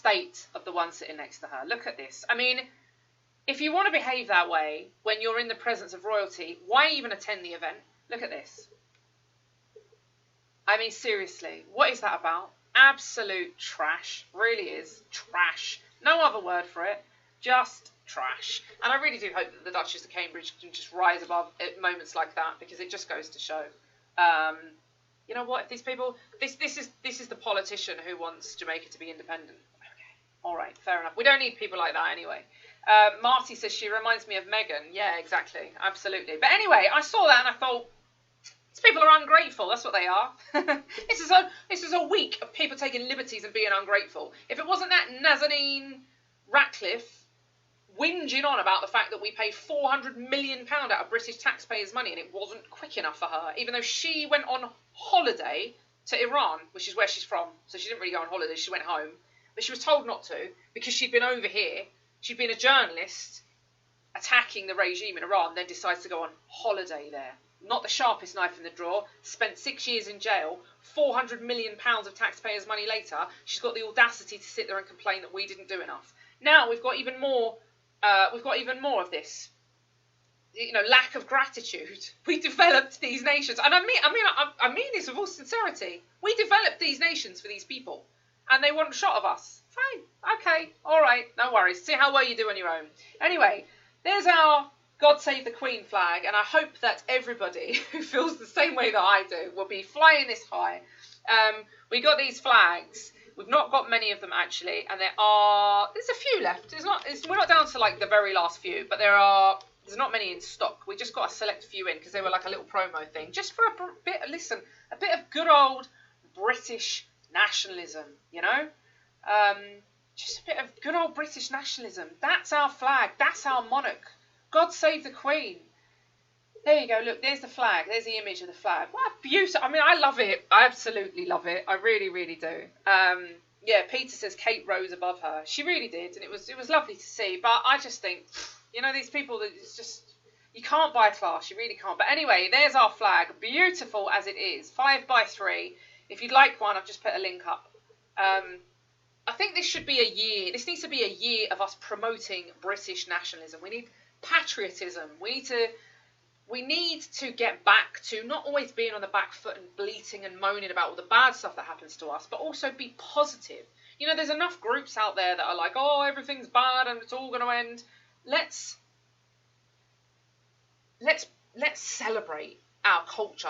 state of the one sitting next to her. Look at this. I mean, if you want to behave that way when you're in the presence of royalty, why even attend the event? Look at this. I mean, seriously, what is that about? Absolute trash. Really is trash. No other word for it. Just trash. And I really do hope that the Duchess of Cambridge can just rise above moments like that, because it just goes to show. You know what? If these people, this is the politician who wants Jamaica to be independent. Okay, all right, fair enough. We don't need people like that anyway. Marty says she reminds me of Meghan. Yeah, exactly, absolutely. But anyway, I saw that and I thought, these people are ungrateful. That's what they are. This is a week of people taking liberties and being ungrateful. If it wasn't that Nazanin Ratcliffe whinging on about the fact that we paid £400 million out of British taxpayers' money and it wasn't quick enough for her, even though she went on holiday to Iran, which is where she's from, so she didn't really go on holiday, she went home, but she was told not to because she'd been over here, she'd been a journalist attacking the regime in Iran, then decides to go on holiday there. Not the sharpest knife in the drawer, spent 6 years in jail, £400 million of taxpayers' money later, she's got the audacity to sit there and complain that we didn't do enough. Now we've got even more of this, you know, lack of gratitude. We developed these nations, and I mean this with all sincerity. We developed these nations for these people, and they want a shot of us. Fine, okay, all right, no worries. See how well you do on your own. Anyway, there's our God Save the Queen flag, and I hope that everybody who feels the same way that I do will be flying this high. We got these flags. We've not got many of them actually, and there's a few left. We're not down to like the very last few, but there's not many in stock. We just got a select few in because they were like a little promo thing, just for a bit of good old British nationalism, you know, just a bit of good old British nationalism. That's our flag. That's our monarch. God save the Queen. There you go. Look, there's the flag. There's the image of the flag. What a beautiful... I mean, I love it. I absolutely love it. I really, really do. Yeah, Peter says Kate rose above her. She really did, and it was lovely to see. But I just think, you know, these people, that it's just... You can't buy class. You really can't. But anyway, there's our flag. Beautiful as it is. 5x3. If you'd like one, I've just put a link up. I think this should be a year. This needs to be a year of us promoting British nationalism. We need patriotism. We need to get back to not always being on the back foot and bleating and moaning about all the bad stuff that happens to us, but also be positive. You know, there's enough groups out there that are like, oh, everything's bad and it's all going to end. Let's celebrate our culture.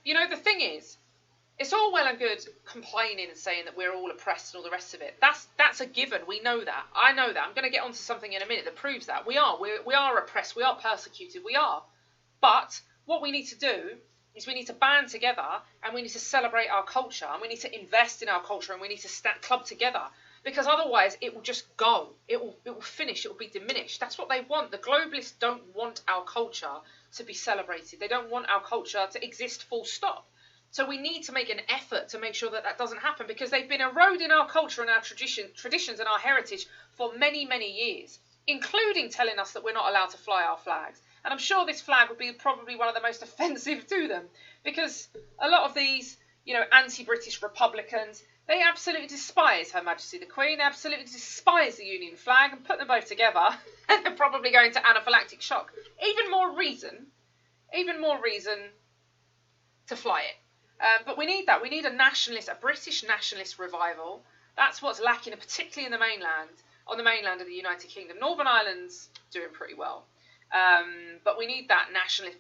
You know, the thing is, it's all well and good complaining and saying that we're all oppressed and all the rest of it. That's a given. We know that. I know that. I'm going to get onto something in a minute that proves that. We are oppressed. We are persecuted. We are. But what we need to do is we need to band together and we need to celebrate our culture and we need to invest in our culture and we need to club together, because otherwise it will just go. It will finish. It will be diminished. That's what they want. The globalists don't want our culture to be celebrated. They don't want our culture to exist full stop. So we need to make an effort to make sure that that doesn't happen, because they've been eroding our culture and our traditions and our heritage for many, many years, including telling us that we're not allowed to fly our flags. And I'm sure this flag would be probably one of the most offensive to them, because a lot of these, you know, anti-British Republicans, they absolutely despise Her Majesty the Queen, they absolutely despise the Union flag, and put them both together, and they're probably going to anaphylactic shock. Even more reason to fly it. But we need that. We need a British nationalist revival. That's what's lacking, particularly in the mainland, on the mainland of the United Kingdom. Northern Ireland's doing pretty well. But we need that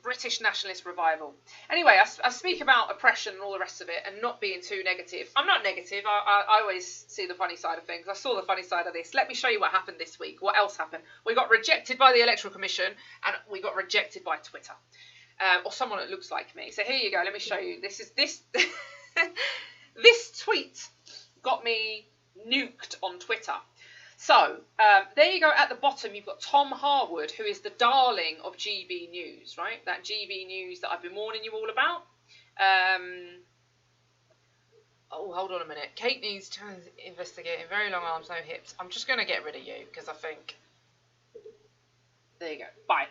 British nationalist revival. Anyway, I speak about oppression and all the rest of it and not being too negative. I'm not negative. I always see the funny side of things. I saw the funny side of this. Let me show you what happened this week. What else happened? We got rejected by the Electoral Commission and we got rejected by Twitter. Or someone that looks like me. So here you go. Let me show you. This tweet got me nuked on Twitter. So there you go. At the bottom, you've got Tom Harwood, who is the darling of GB News, right? That GB News that I've been warning you all about. Oh, hold on a minute. Kate needs to investigate. Very long arms, no hips. I'm just going to get rid of you because I think... There you go. Bye.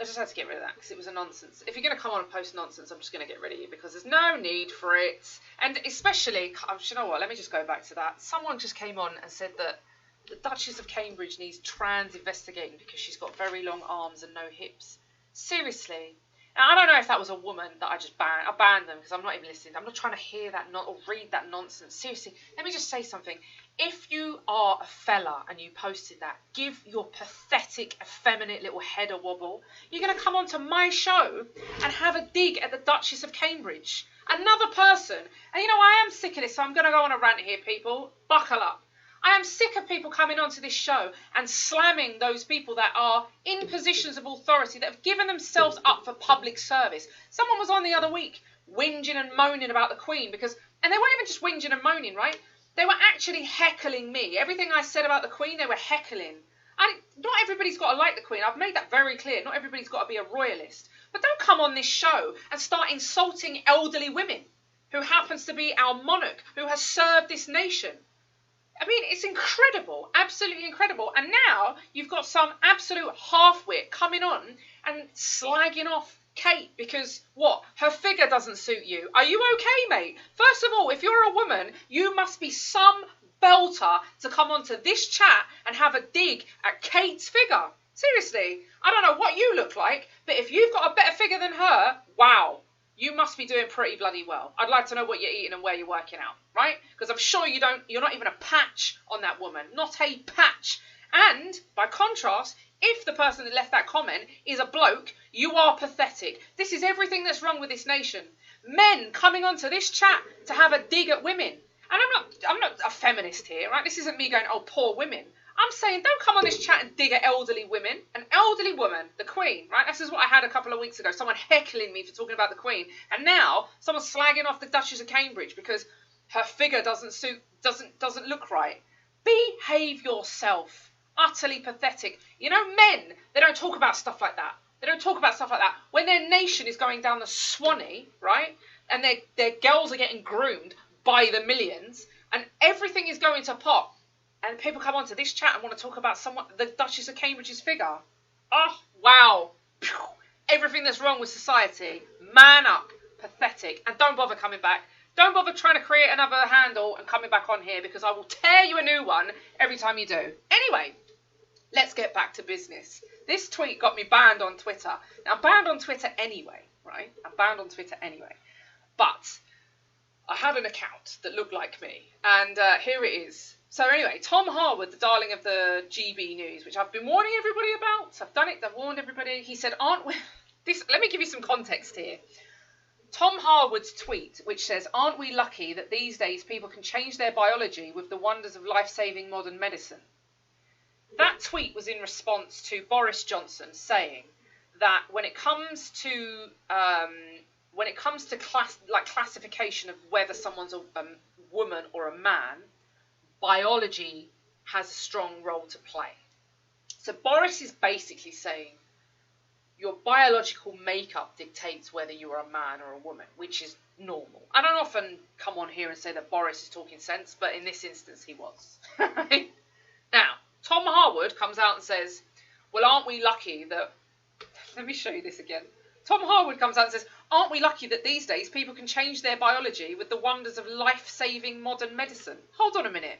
I just had to get rid of that because it was a nonsense. If you're going to come on and post nonsense, I'm just going to get rid of you because there's no need for it. And especially, you know what, let me just go back to that. Someone just came on and said that the Duchess of Cambridge needs trans investigating because she's got very long arms and no hips. Seriously. Now, I don't know if that was a woman that I just banned. I banned them because I'm not even listening. I'm not trying to hear that or read that nonsense. Seriously, let me just say something. If you are a fella and you posted that, give your pathetic, effeminate little head a wobble. You're going to come onto my show and have a dig at the Duchess of Cambridge. Another person. And you know, I am sick of this, so I'm going to go on a rant here, people. Buckle up. I am sick of people coming onto this show and slamming those people that are in positions of authority that have given themselves up for public service. Someone was on the other week whinging and moaning about the Queen because, and they weren't even just whinging and moaning, right? They were actually heckling me. Everything I said about the Queen, they were heckling. And not everybody's got to like the Queen. I've made that very clear. Not everybody's got to be a royalist. But don't come on this show and start insulting elderly women who happens to be our monarch, who has served this nation. I mean, it's incredible, absolutely incredible. And now you've got some absolute half-wit coming on and slagging off Kate because, what, her figure doesn't suit you. Are you okay, mate? First of all, if you're a woman, you must be some belter to come onto this chat and have a dig at Kate's figure. Seriously, I don't know what you look like, but if you've got a better figure than her, wow. You must be doing pretty bloody well. I'd like to know what you're eating and where you're working out, right? Because I'm sure you're not even a patch on that woman. Not a patch. And, by contrast, if the person that left that comment is a bloke, you are pathetic. This is everything that's wrong with this nation. Men coming onto this chat to have a dig at women. And I'm not a feminist here, right? This isn't me going, oh, poor women. I'm saying don't come on this chat and dig at elderly women. An elderly woman, the Queen, right? This is what I had a couple of weeks ago. Someone heckling me for talking about the Queen. And now someone's slagging off the Duchess of Cambridge because her figure doesn't look right. Behave yourself. Utterly pathetic. You know, men, they don't talk about stuff like that. They don't talk about stuff like that. When their nation is going down the Swanee, right? And their girls are getting groomed by the millions and everything is going to pot. And people come onto this chat and want to talk about the Duchess of Cambridge's figure. Oh, wow. Everything that's wrong with society. Man up. Pathetic. And don't bother coming back. Don't bother trying to create another handle and coming back on here because I will tear you a new one every time you do. Anyway, let's get back to business. This tweet got me banned on Twitter. Now, I'm banned on Twitter anyway, right? I'm banned on Twitter anyway. But I had an account that looked like me. And here it is. So anyway, Tom Harwood, the darling of the GB News, which I've been warning everybody about. So I've done it, I've warned everybody. He said, aren't we... Let me give you some context here. Tom Harwood's tweet, which says, aren't we lucky that these days people can change their biology with the wonders of life-saving modern medicine? That tweet was in response to Boris Johnson saying that when it comes to classification of whether someone's a woman or a man, biology has a strong role to play. So Boris is basically saying your biological makeup dictates whether you are a man or a woman, which is normal. I don't often come on here and say that Boris is talking sense, but in this instance he was. Now, Tom Harwood comes out and says, well, aren't we lucky that... Let me show you this again. Tom Harwood comes out and says, aren't we lucky that these days people can change their biology with the wonders of life-saving modern medicine? Hold on a minute.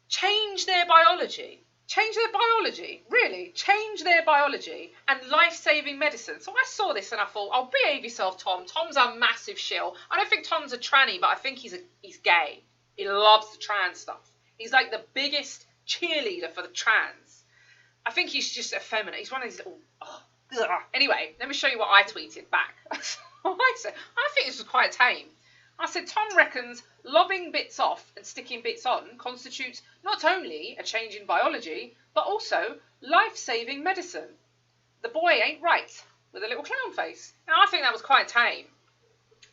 Change their biology? Change their biology? Really? Change their biology and life-saving medicine? So I saw this and I thought, oh, behave yourself, Tom. Tom's a massive shill. I don't think Tom's a tranny, but I think he's gay. He loves the trans stuff. He's like the biggest cheerleader for the trans. I think he's just effeminate. He's one of these little... Anyway, let me show you what I tweeted back. I think this was quite tame. I said, Tom reckons lobbing bits off and sticking bits on constitutes not only a change in biology, but also life-saving medicine. The boy ain't right, with a little clown face. Now, I think that was quite tame.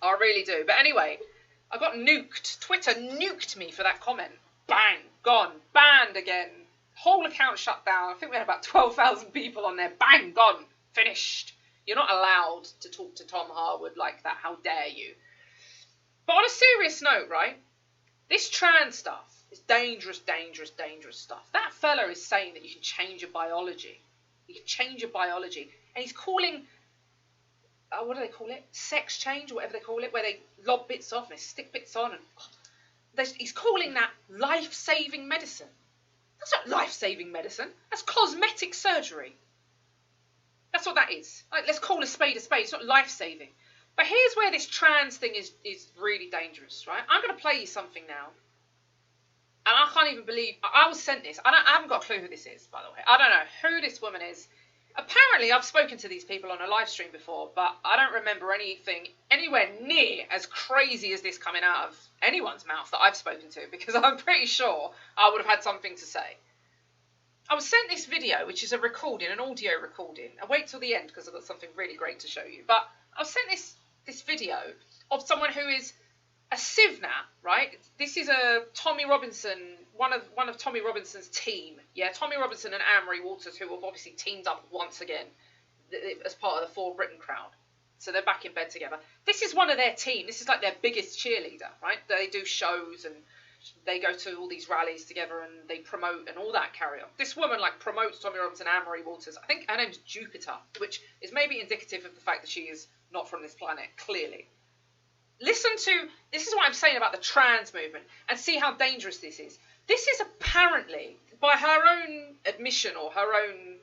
I really do. But anyway, I got nuked. Twitter nuked me for that comment. Bang, gone, banned again. Whole account shut down. I think we had about 12,000 people on there. Bang, gone, finished. You're not allowed to talk to Tom Harwood like that. How dare you? But on a serious note, right, this trans stuff is dangerous, dangerous, dangerous stuff. That fella is saying that you can change your biology. You can change your biology. And he's calling, what do they call it? Sex change, or whatever they call it, where they lob bits off and they stick bits on. And he's calling that life-saving medicine. That's not life-saving medicine. That's cosmetic surgery. That's what that is. Like, let's call a spade a spade. It's not life-saving. But here's where this trans thing is really dangerous, right? I'm going to play you something now. And I can't even believe... I was sent this. I haven't got a clue who this is, by the way. I don't know who this woman is. Apparently, I've spoken to these people on a live stream before, but I don't remember anything anywhere near as crazy as this coming out of anyone's mouth that I've spoken to, because I'm pretty sure I would have had something to say. I was sent this video, which is a recording, an audio recording. I'll wait till the end because I've got something really great to show you. But I was sent this video of someone who is a Civ-Nat, right? This is a Tommy Robinson, one of Tommy Robinson's team. Yeah, Tommy Robinson and Anne-Marie Walters, who have obviously teamed up once again as part of the For Britain crowd. So they're back in bed together. This is one of their team. This is like their biggest cheerleader, right? They do shows and they go to all these rallies together and they promote and all that carry on. This woman like promotes Tommy Robinson and Anne-Marie Walters. I think her name's Jupiter, which is maybe indicative of the fact that she is not from this planet, clearly. Listen to, this is what I'm saying about the trans movement, and see how dangerous this is. This is apparently, by her own admission or her own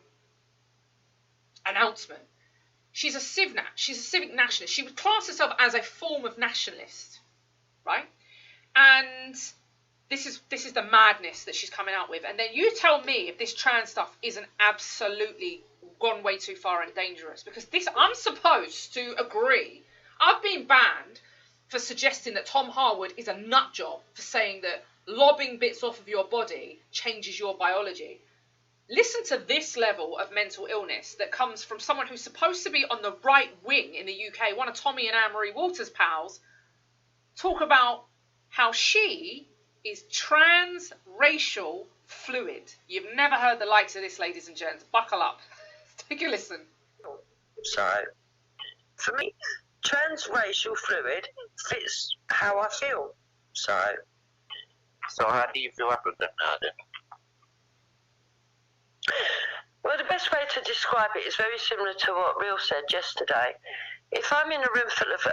announcement, she's a Civ-Nat, she's a civic nationalist. She would class herself as a form of nationalist, right? And this is the madness that she's coming out with. And then you tell me if this trans stuff isn't absolutely gone way too far and dangerous. Because this, I'm supposed to agree. I've been banned for suggesting that Tom Harwood is a nut job for saying that lobbing bits off of your body changes your biology. Listen to this level of mental illness that comes from someone who's supposed to be on the right wing in the UK, one of Tommy and Anne-Marie Walters' pals, talk about how she is transracial fluid. You've never heard the likes of this, ladies and gents. Buckle up. Take a listen. So, for me, transracial fluid fits how I feel. So how do you feel after that now then? Well, the best way to describe it is very similar to what Real said yesterday. If I'm in a room full of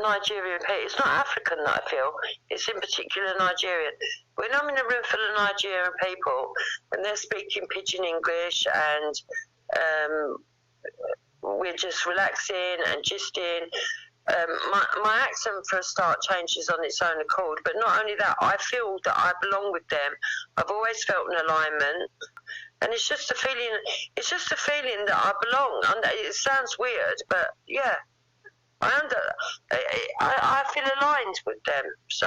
Nigerian people, it's not African that I feel, it's in particular Nigerian. When I'm in a room full of Nigerian people and they're speaking pidgin English and we're just relaxing and gisting, my accent for a start changes on its own accord, but not only that, I feel that I belong with them. I've always felt an alignment, and it's just a feeling that I belong. And it sounds weird, but yeah, I feel aligned with them. So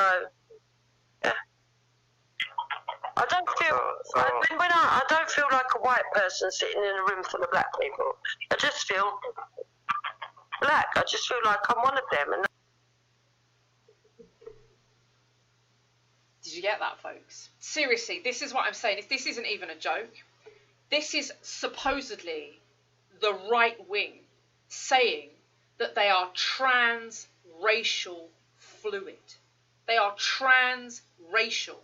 yeah, I don't feel I don't feel like a white person sitting in a room full of black people. I just feel black. I just feel like I'm one of them. And did you get that, folks? Seriously, this is what I'm saying. If this isn't even a joke, this is supposedly the right wing saying that they are transracial fluid. They are transracial.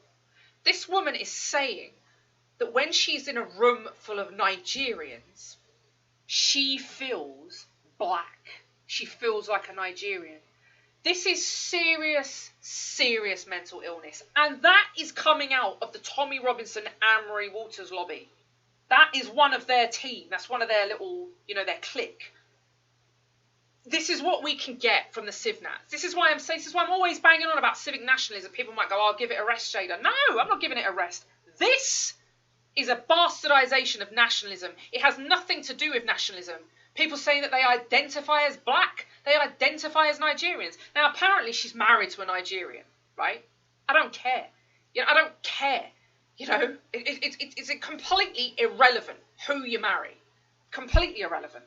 This woman is saying that when she's in a room full of Nigerians, she feels black. She feels like a Nigerian. This is serious, serious mental illness. And that is coming out of the Tommy Robinson, Anne-Marie Walters lobby. That is one of their team. That's one of their little, their clique. This is what we can get from the Civ-Nats. This is why I'm always banging on about civic nationalism. People might go, I'll give it a rest, Jayda. No, I'm not giving it a rest. This is a bastardization of nationalism. It has nothing to do with nationalism. People saying that they identify as black. They identify as Nigerians. Now, apparently she's married to a Nigerian, right? I don't care. I don't care. It's completely irrelevant who you marry. Completely irrelevant.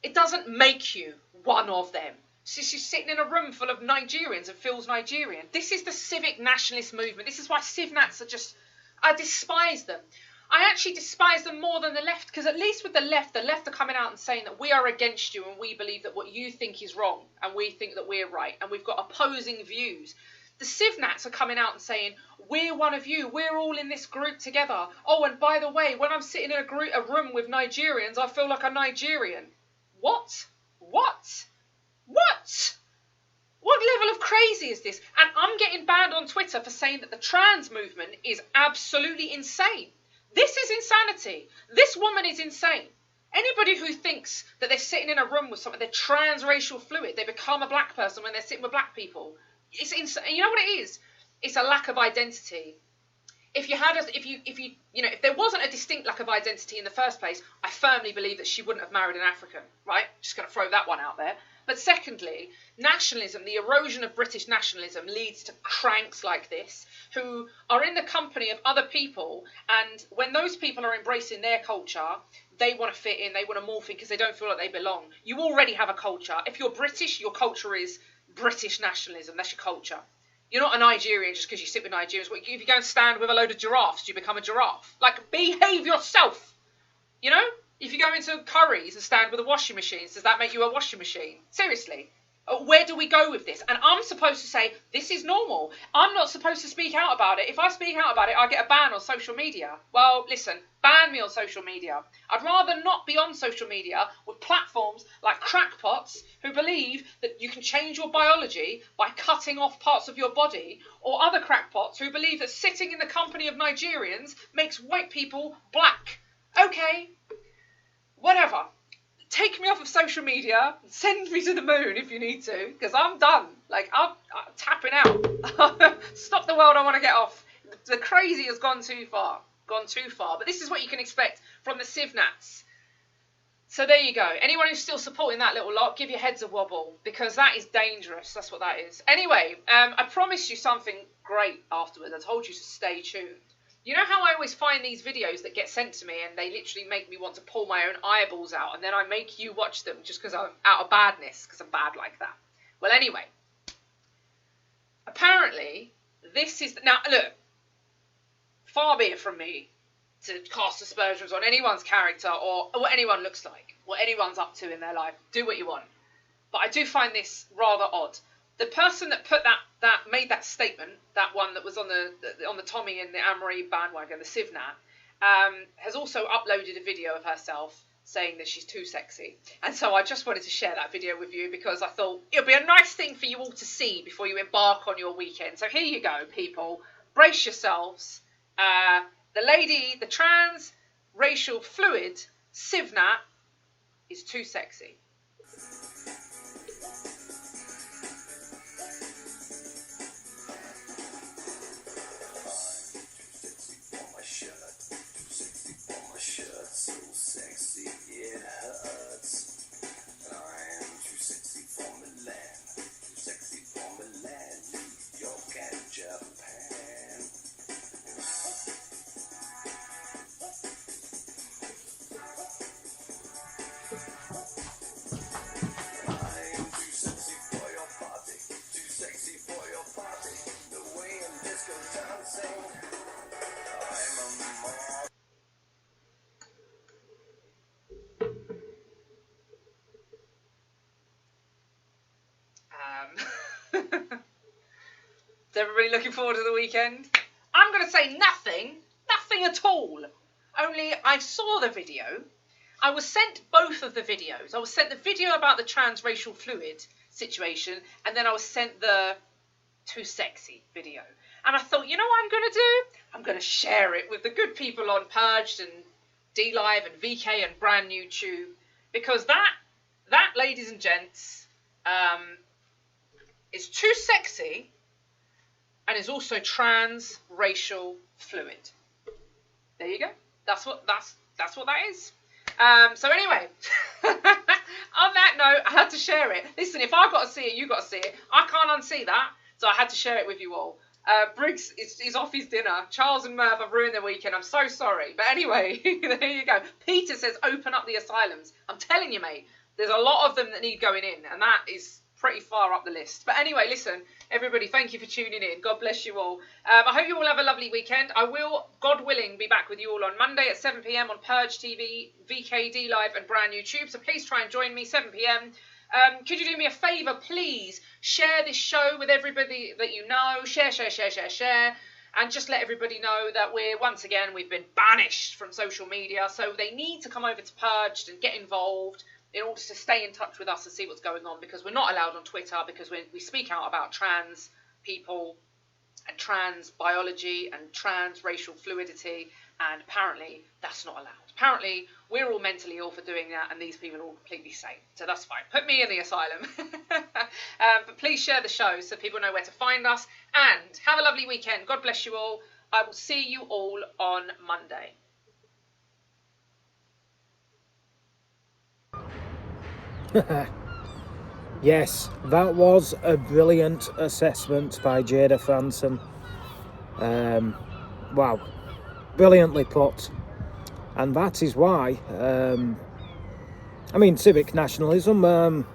It doesn't make you one of them. So she's sitting in a room full of Nigerians and feels Nigerian. This is the civic nationalist movement. This is why Civ-Nats are just... I despise them. I actually despise them more than the left, because at least with the left are coming out and saying that we are against you and we believe that what you think is wrong and we think that we're right and we've got opposing views. The Civ-Nats are coming out and saying, we're one of you, we're all in this group together. Oh, and by the way, when I'm sitting in a room with Nigerians, I feel like a Nigerian. What? What? What? What level of crazy is this? And I'm getting banned on Twitter for saying that the trans movement is absolutely insane. This is insanity. This woman is insane. Anybody who thinks that they're sitting in a room with someone, they're transracial fluid, they become a black person when they're sitting with black people. It's insane. You know what it is? It's a lack of identity. If there wasn't a distinct lack of identity in the first place, I firmly believe that she wouldn't have married an African, right? Just going to throw that one out there. But secondly, nationalism, the erosion of British nationalism leads to cranks like this who are in the company of other people, and when those people are embracing their culture, they want to fit in, they want to morph in because they don't feel like they belong. You already have a culture. If you're British, your culture is British nationalism. That's your culture. You're not a Nigerian just because you sit with Nigerians. If you go and stand with a load of giraffes, do you become a giraffe? Like, behave yourself. You know? If you go into Curry's and stand with the washing machines, does that make you a washing machine? Seriously. Where do we go with this? And I'm supposed to say, this is normal. I'm not supposed to speak out about it. If I speak out about it, I get a ban on social media. Well, listen, ban me on social media. I'd rather not be on social media with platforms like crackpots who believe that you can change your biology by cutting off parts of your body, or other crackpots who believe that sitting in the company of Nigerians makes white people black. Okay. Whatever. Take me off of social media. Send me to the moon if you need to, because I'm done. Like, I'm tapping out. Stop the world, I want to get off. The crazy has gone too far. Gone too far. But this is what you can expect from the Civ-Nats. So there you go. Anyone who's still supporting that little lot, give your heads a wobble, because that is dangerous. That's what that is. Anyway, I promised you something great afterwards. I told you to stay tuned. You know how I always find these videos that get sent to me and they literally make me want to pull my own eyeballs out, and then I make you watch them just because I'm out of badness, because I'm bad like that. Well, anyway, apparently this is... Now, look, far be it from me to cast aspersions on anyone's character or what anyone looks like, what anyone's up to in their life. Do what you want. But I do find this rather odd. The person that put that made that statement, that one that was on the Tommy and the Anne-Marie bandwagon, the Civ-Nat, has also uploaded a video of herself saying that she's too sexy. And so I just wanted to share that video with you because I thought it would be a nice thing for you all to see before you embark on your weekend. So here you go, people. Brace yourselves. The lady, the trans racial fluid Civ-Nat is too sexy. Is everybody looking forward to the weekend? I'm going to say nothing at all. Only I saw the video. I was sent both of the videos. I was sent the video about the transracial fluid situation, and then I was sent the too sexy video. And I thought, you know what I'm going to do? I'm going to share it with the good people on Purged and D-Live and VK and Brand New Tube, because that, ladies and gents, is too sexy and is also transracial fluid. There you go. That's what that is. So anyway, on that note, I had to share it. Listen, if I've got to see it, you got to see it. I can't unsee that, so I had to share it with you all. Briggs is off his dinner. Charles and Merv have ruined their weekend. I'm so sorry. But anyway, there you go. Peter says open up the asylums. I'm telling you, mate, there's a lot of them that need going in, and that is pretty far up the list. But anyway, listen, everybody, thank you for tuning in. God bless you all. I hope you all have a lovely weekend. I will, God willing, be back with you all on Monday at 7 p.m. on Purge TV, VKD Live and Brand New Tube. So please try and join me, 7 p.m. Could you do me a favour, please? Share this show with everybody that you know. Share. And just let everybody know that we've been banished from social media. So they need to come over to Purged and get involved in order to stay in touch with us and see what's going on, because we're not allowed on Twitter, because we speak out about trans people and trans biology and trans racial fluidity, and apparently that's not allowed. Apparently we're all mentally ill for doing that, and these people are all completely sane, so that's fine. Put me in the asylum. But please share the show so people know where to find us, and have a lovely weekend. God bless you all. I will see you all on Monday. Yes, that was a brilliant assessment by Jayda Fransen. Wow, brilliantly put. And that is why, civic nationalism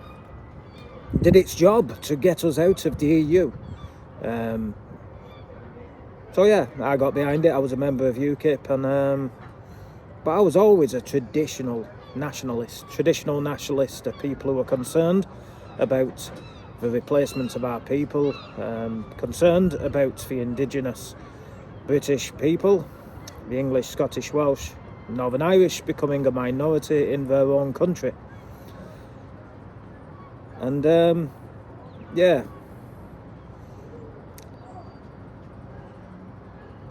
did its job to get us out of the EU. So yeah, I got behind it. I was a member of UKIP, and but I was always a traditional nationalist of people who are concerned about the replacement of our people, concerned about the indigenous British people, the English, Scottish, Welsh, Northern Irish becoming a minority in their own country. And yeah,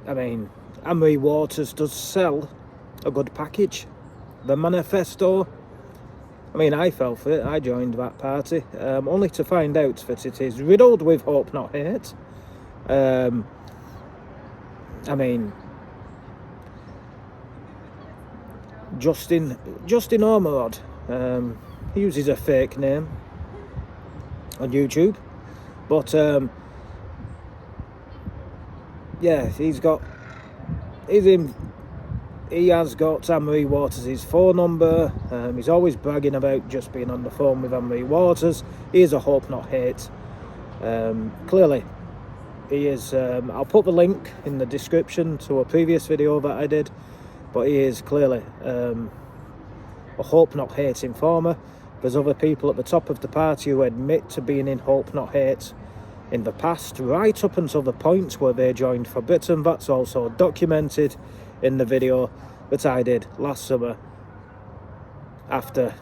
Anne-Marie Waters does sell a good package. The manifesto, I fell for it. I joined that party, only to find out that it is riddled with hope, not hate. Justin Ormerod, he uses a fake name on YouTube, but yeah, he has got Anne-Marie Waters' phone number. He's always bragging about just being on the phone with Anne-Marie Waters. He is a hope, not hate. Clearly, he is. I'll put the link in the description to a previous video that I did, but he is clearly a hope, not hate informer. There's other people at the top of the party who admit to being in hope, not hate in the past, right up until the point where they joined for Britain. That's also documented in the video that I did last summer after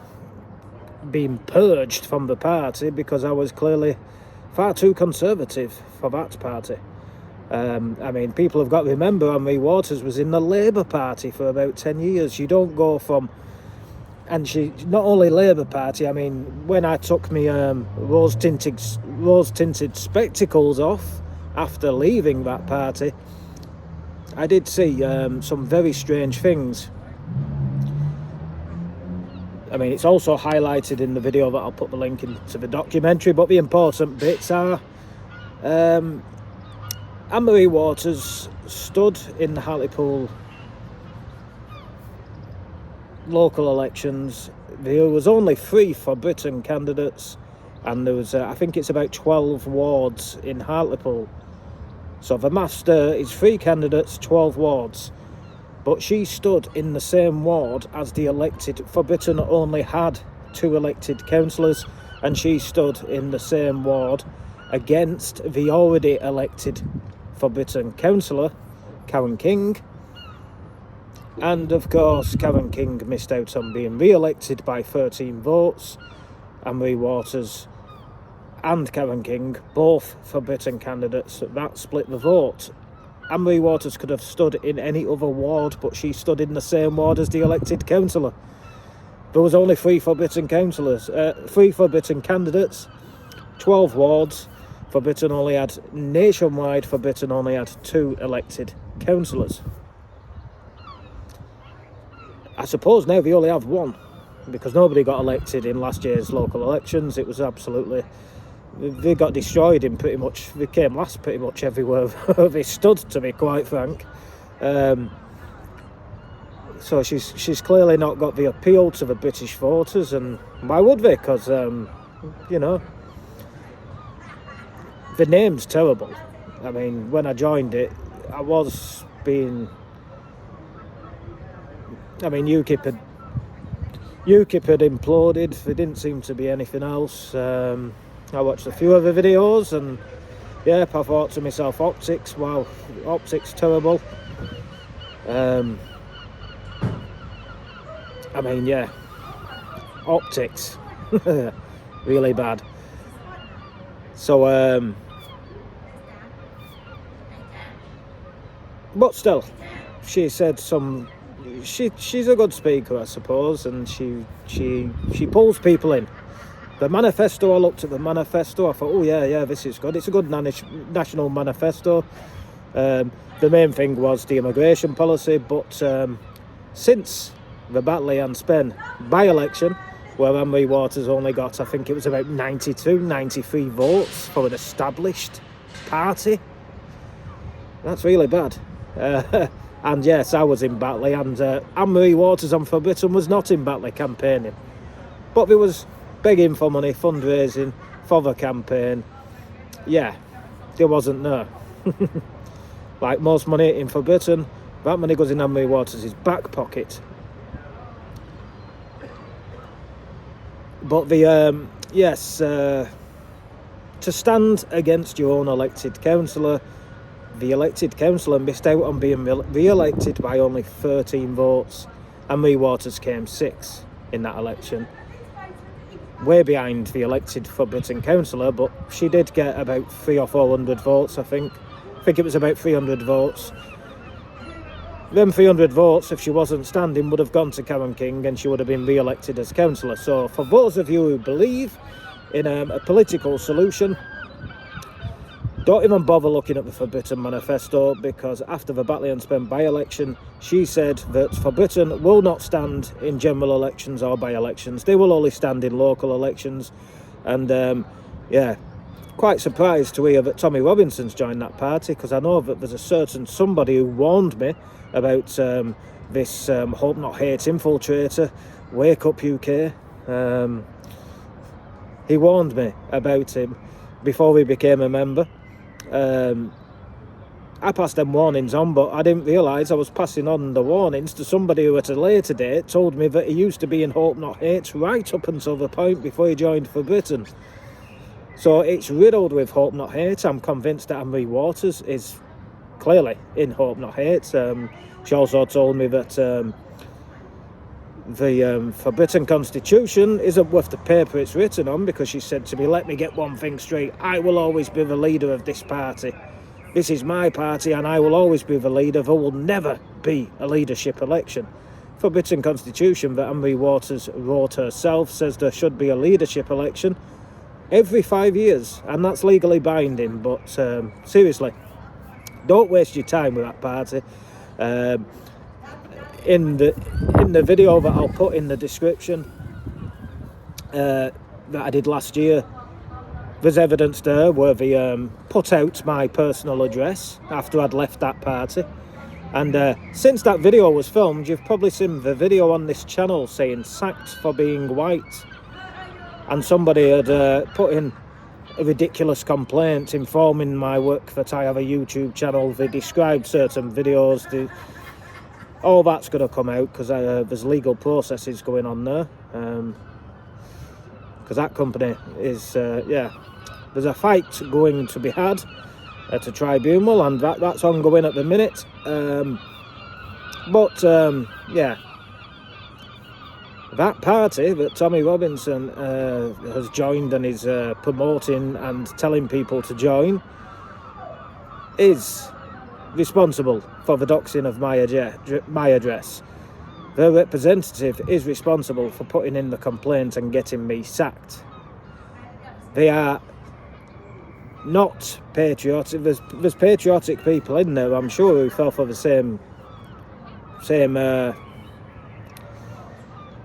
being purged from the party because I was clearly far too conservative for that party. People have got to remember Anne-Marie Waters was in the Labour Party for about 10 years. You don't go from... And she, not only Labour Party, when I took my rose-tinted spectacles off after leaving that party, I did see some very strange things. It's also highlighted in the video that I'll put the link into the documentary, but the important bits are Anne-Marie Waters stood in the Hartlepool local elections. There was only 3 for Britain candidates, and there was I think it's about 12 wards in Hartlepool. So the master is 3 candidates, 12 wards, but she stood in the same ward as the elected. For Britain only had 2 elected councillors, and she stood in the same ward against the already elected for Britain councillor Karen King. And of course, Karen King missed out on being re-elected by 13 votes. Anne-Marie Waters and Karen King, both for Britain candidates, that split the vote. Anne-Marie Waters could have stood in any other ward, but she stood in the same ward as the elected councillor. There was only 3 for Britain councillors, 3 for Britain candidates, 12 wards. For Britain only had, nationwide for Britain only had 2 elected councillors. I suppose now they only have 1, because nobody got elected in last year's local elections. It was absolutely... They got destroyed in pretty much... They came last pretty much everywhere they stood, to be quite frank. So she's clearly not got the appeal to the British voters, and why would they? Because, the name's terrible. When I joined it, I was being... UKIP UKIP had imploded. There didn't seem to be anything else. I watched a few other videos, and yep, I thought to myself, optics, wow, optics terrible. I mean, yeah, optics, really bad. So, but still, she said some. She's a good speaker, I suppose, and she pulls people in. The manifesto, I looked at the manifesto, I thought, oh yeah, this is good. It's a good national manifesto. The main thing was the immigration policy, but since the Batley and Spen by-election, where Anne-Marie Waters only got, I think it was about 92, 93 votes for an established party. That's really bad. And yes, I was in Batley, and Anne-Marie Waters on For Britain was not in Batley campaigning. But there was begging for money, fundraising for the campaign. Yeah, there wasn't there. Like most money in For Britain, that money goes in Anne-Marie Waters' back pocket. But the, yes, to stand against your own elected councillor, the elected councillor missed out on being re-elected by only 13 votes. Anne-Marie Waters came 6 in that election. Way behind the elected For Britain councillor, but she did get about 300 or 400 votes, I think. I think it was about 300 votes. Them 300 votes, if she wasn't standing, would have gone to Karen King, and she would have been re-elected as councillor. So for those of you who believe in a political solution, don't even bother looking at the For Britain manifesto, because after the Batley and Spen by-election, she said that For Britain will not stand in general elections or by-elections. They will only stand in local elections. And yeah, quite surprised to hear that Tommy Robinson's joined that party, because I know that there's a certain somebody who warned me about this Hope Not Hate infiltrator, Wake Up UK. He warned me about him before he became a member. I passed them warnings on, but I didn't realise I was passing on the warnings to somebody who at a later date told me that he used to be in Hope Not Hate right up until the point before he joined For Britain. So it's riddled with Hope Not Hate. I'm convinced that Anne-Marie Waters is clearly in Hope Not Hate. She also told me that the For Britain Constitution isn't worth the paper it's written on, because she said to me, let me get one thing straight, I will always be the leader of this party. This is my party, and I will always be the leader. There will never be a leadership election. For Britain Constitution that Anne-Marie Waters wrote herself says there should be a leadership election every 5 years, and that's legally binding. But seriously, don't waste your time with that party. In the video that I'll put in the description that I did last year, there's evidence there where they put out my personal address after I'd left that party. And since that video was filmed, you've probably seen the video on this channel saying sacked for being white. And somebody had put in a ridiculous complaint informing my work that I have a YouTube channel. They described certain videos. All that's going to come out, because there's legal processes going on there. Because that company is, yeah, there's a fight going to be had at a tribunal, and that's ongoing at the minute. Yeah, that party that Tommy Robinson has joined and is promoting and telling people to join is responsible for the doxing of my address. The representative is responsible for putting in the complaint and getting me sacked. They are not patriotic. There's patriotic people in there, I'm sure, who fell for the same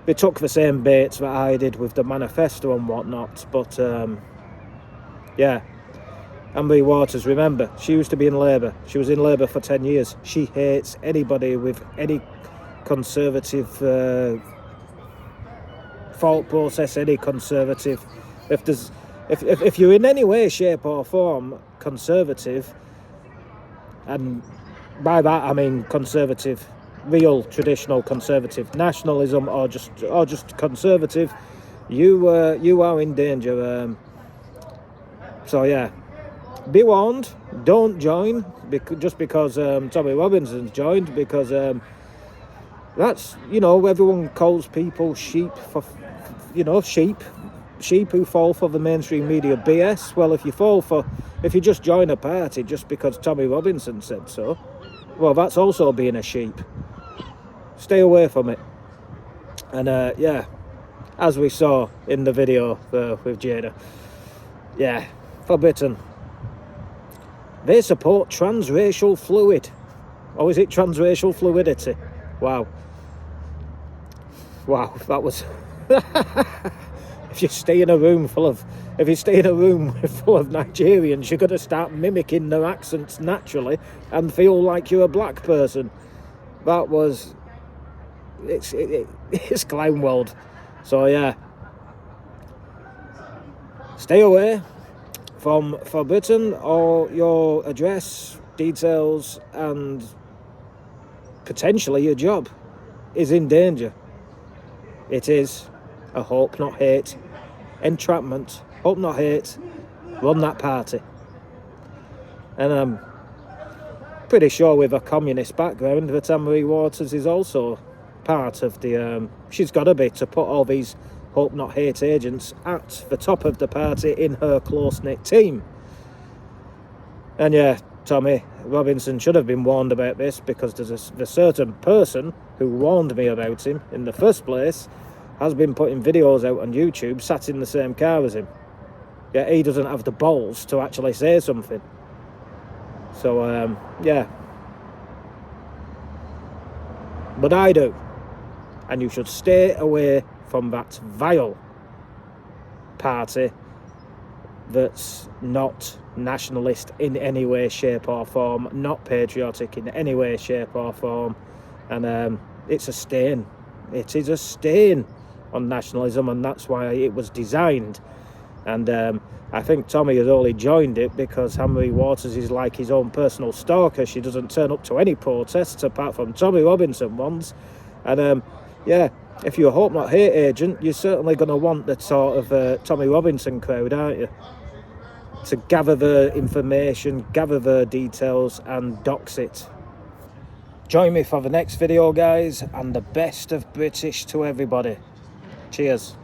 they took the same baits that I did with the manifesto and whatnot. But yeah, Anne-Marie Waters, remember, she used to be in Labour. She was in Labour for 10 years. She hates anybody with any conservative thought process, any conservative. If you're in any way, shape or form conservative, and by that I mean conservative real traditional conservative nationalism or just conservative, you are in danger. So yeah, be warned. Don't join just because Tommy Robinson's joined, because that's, you know, everyone calls people sheep for, you know, sheep who fall for the mainstream media BS. Well, if you just join a party just because Tommy Robinson said so, well, that's also being a sheep. Stay away from it. And yeah, as we saw in the video with Jayda, yeah, for Britain, they support transracial fluid. Or is it transracial fluidity? Wow, that was... If you stay in a room full of Nigerians, you're going to start mimicking their accents naturally and feel like you're a black person. That was... It's clown world. So yeah, stay away from Britain, or your address, details, and potentially your job is in danger. It is a hope not hate entrapment. Hope not hate, run that party. And I'm pretty sure with a communist background that Anne-Marie Waters is also part of the... she's got to be, to put all these hope not hate agents at the top of the party in her close-knit team. And yeah, Tommy Robinson should have been warned about this, because there's a certain person who warned me about him in the first place has been putting videos out on YouTube sat in the same car as him. Yeah, he doesn't have the balls to actually say something. So yeah, but I do. And you should stay away from that vile party that's not nationalist in any way, shape or form, not patriotic in any way, shape or form, and it's a stain. It is a stain on nationalism, and that's why it was designed. And I think Tommy has only joined it because Anne-Marie Waters is like his own personal stalker. She doesn't turn up to any protests apart from Tommy Robinson ones. And yeah, if you're a hope not hate agent, you're certainly going to want the sort of Tommy Robinson crowd, aren't you? To gather the information, gather the details, and dox it. Join me for the next video, guys, and the best of British to everybody. Cheers.